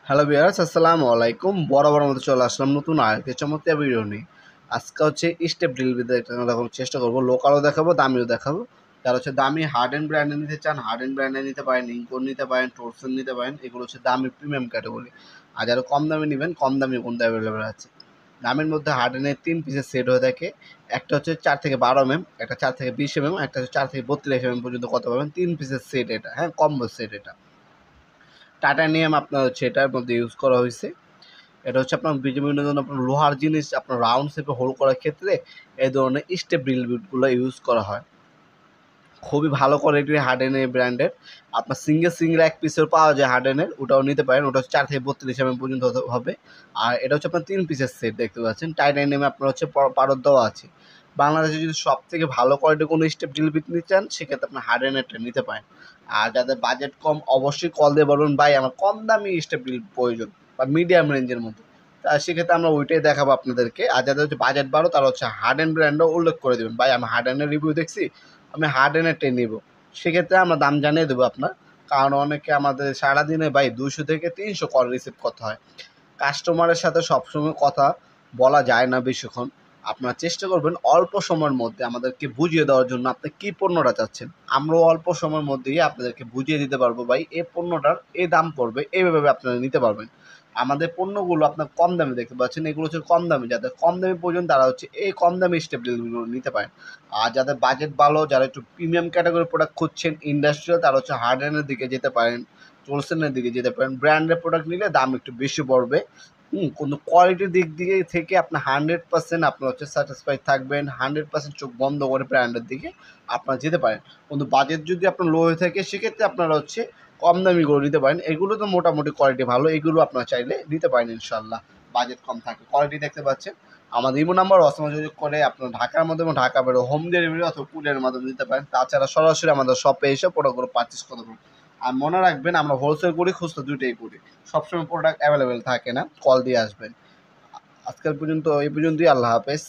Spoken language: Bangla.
হ্যালো ভিউয়ার্স, আসসালামু আলাইকুম। বরাবর মতো চলে আসলাম নতুন আরেকটি চমৎকার ভিডিও নিয়ে। আজকে হচ্ছে স্টেপ ড্রিল দেখানোর চেষ্টা করবো। লোকালও দেখাবো, দামিও দেখাবো। যারা হচ্ছে দামি হার্ডেন ব্র্যান্ডে নিতে চান, হার্ডেন ব্র্যান্ডে নিতে পারেন, ইনকোন নিতে পারেন, টোরসন নিতে পারেন। এগুলো হচ্ছে দামি প্রিমিয়াম ক্যাটাগরি। আর যারা কম দামে নেবেন, কম দামি কোনটা অ্যাভেলেবেল আছে। দামের মধ্যে হার্ডেনের 3 পিসের সেট হয়ে থাকে। একটা হচ্ছে 4 থেকে 12 mm, একটা 4 থেকে 20 mm, একটা হচ্ছে 4 থেকে 32 mm পর্যন্ত কত পাবেন। 3 পিসের সেট এটা, হ্যাঁ, কম্বো সেট এটা। টাইটানিয়াম আপনার হচ্ছে এটার মধ্যে ইউজ করা হয়েছে। এটা হচ্ছে আপনার বিভিন্ন ধরনের আপনার লোহার জিনিস আপনার রাউন্ড শেপে হোল করার ক্ষেত্রে এই ধরনের স্টেপ ড্রিল বিটগুলো ইউজ করা হয়। খুবই ভালো কোয়ালিটির হার্ডেনের ব্র্যান্ডের। আপনার সিঙ্গেল এক পিসের পাওয়া যায় হার্ডেনের, ওটাও নিতে পারেন। ওটা হচ্ছে 4 থেকে 32 mm পর্যন্ত হবে। আর এটা হচ্ছে আপনার 3 পিসের সেট দেখতে পাচ্ছেন। টাইটানিয়ামে আপনার হচ্ছে পারদ দেওয়া আছে। বাংলাদেশে যদি সব থেকে ভালো কোয়ালিটির কোনো স্টেপ ড্রিল বিট নিতে চান, সেক্ষেত্রে আপনার হার্ডেনেরটা নিতে পারেন। আর যাদের বাজেট কম, অবশ্যই কল দিয়ে বলুন, ভাই আমার কম দামি স্টেপ ড্রিল প্রয়োজন বা মিডিয়াম রেঞ্জের মধ্যে। তা সেক্ষেত্রে আমরা ওইটাই দেখাবো আপনাদেরকে। আর যাদের হচ্ছে বাজেট বাড়ো, তারা হচ্ছে হার্ডেন ব্র্যান্ডও উল্লেখ করে দেবেন, ভাই আমি হার্ডেনের রিভিউ দেখছি, আমি হার্ডেনেরটাই নিব। সেক্ষেত্রে আমরা দাম জানিয়ে দেবো আপনার। কারণ অনেকে আমাদের সারাদিনে ভাই 200 থেকে 300 কল রিসিভ করতে হয়। কাস্টমারের সাথে সবসময় কথা বলা যায় না বেশিক্ষণ। আপনারা চেষ্টা করবেন অল্প সময়ের মধ্যে আমাদেরকে বুঝিয়ে দেওয়ার জন্য আপনি কী পণ্যটা চাচ্ছেন। আমরাও অল্প সময়ের মধ্যেই আপনাদেরকে বুঝিয়ে দিতে পারবো, ভাই এই পণ্যটার এই দাম পড়বে, এইভাবে আপনারা নিতে পারবেন। আমাদের পণ্যগুলো আপনার কম দামে দেখতে পাচ্ছেন, এগুলো হচ্ছে কম দামি। যাদের কম দামি প্রয়োজন তারা হচ্ছে এই কম দামি স্টেপগুলো নিতে পারেন। আর যাদের বাজেট ভালো, যারা একটু প্রিমিয়াম ক্যাটাগরির প্রোডাক্ট খুঁজছেন ইন্ডাস্ট্রিয়াল, তারা হচ্ছে হার্ডেনের দিকে যেতে পারেন, টোলসেনের দিকে যেতে পারেন। ব্র্যান্ডের প্রোডাক্ট নিলে দাম একটু বেশি পড়বে। কিন্তু কোয়ালিটির দিক দিয়ে থেকে আপনি 100% আপনার হচ্ছে স্যাটিসফাইড থাকবেন। 100% চোখ বন্ধ করে ব্র্যান্ডের দিকে আপনারা যেতে পারেন। কিন্তু বাজেট যদি আপনার লো হয়ে থাকে, সেক্ষেত্রে আপনারা হচ্ছে কম দামিগুলো নিতে পারেন। এগুলো তো মোটামুটি কোয়ালিটি ভালো, এগুলো আপনারা চাইলে নিতে পারেন ইনশাল্লাহ। বাজেট কম থাকে, কোয়ালিটি দেখতে পাচ্ছেন। আমাদের ইমো নাম্বার অসময় যোগাযোগ করে আপনার ঢাকার মধ্যে এবং ঢাকা বেরো হোম ডেলিভারি অথবা কুরিয়ারের মাধ্যমে দিতে পারেন। তাছাড়া সরাসরি আমাদের শপে এসে প্রোডাক্টগুলো পারচেস করতে পারেন। আর মনে রাখবেন, আমরা হোলসেল করি, খুচরা দুইটাই করি। সবসময় প্রোডাক্ট অ্যাভেলেবেল থাকে না, কল দিয়ে আসবেন। আজকাল পর্যন্ত এই পর্যন্তই। আল্লাহ হাফেজ।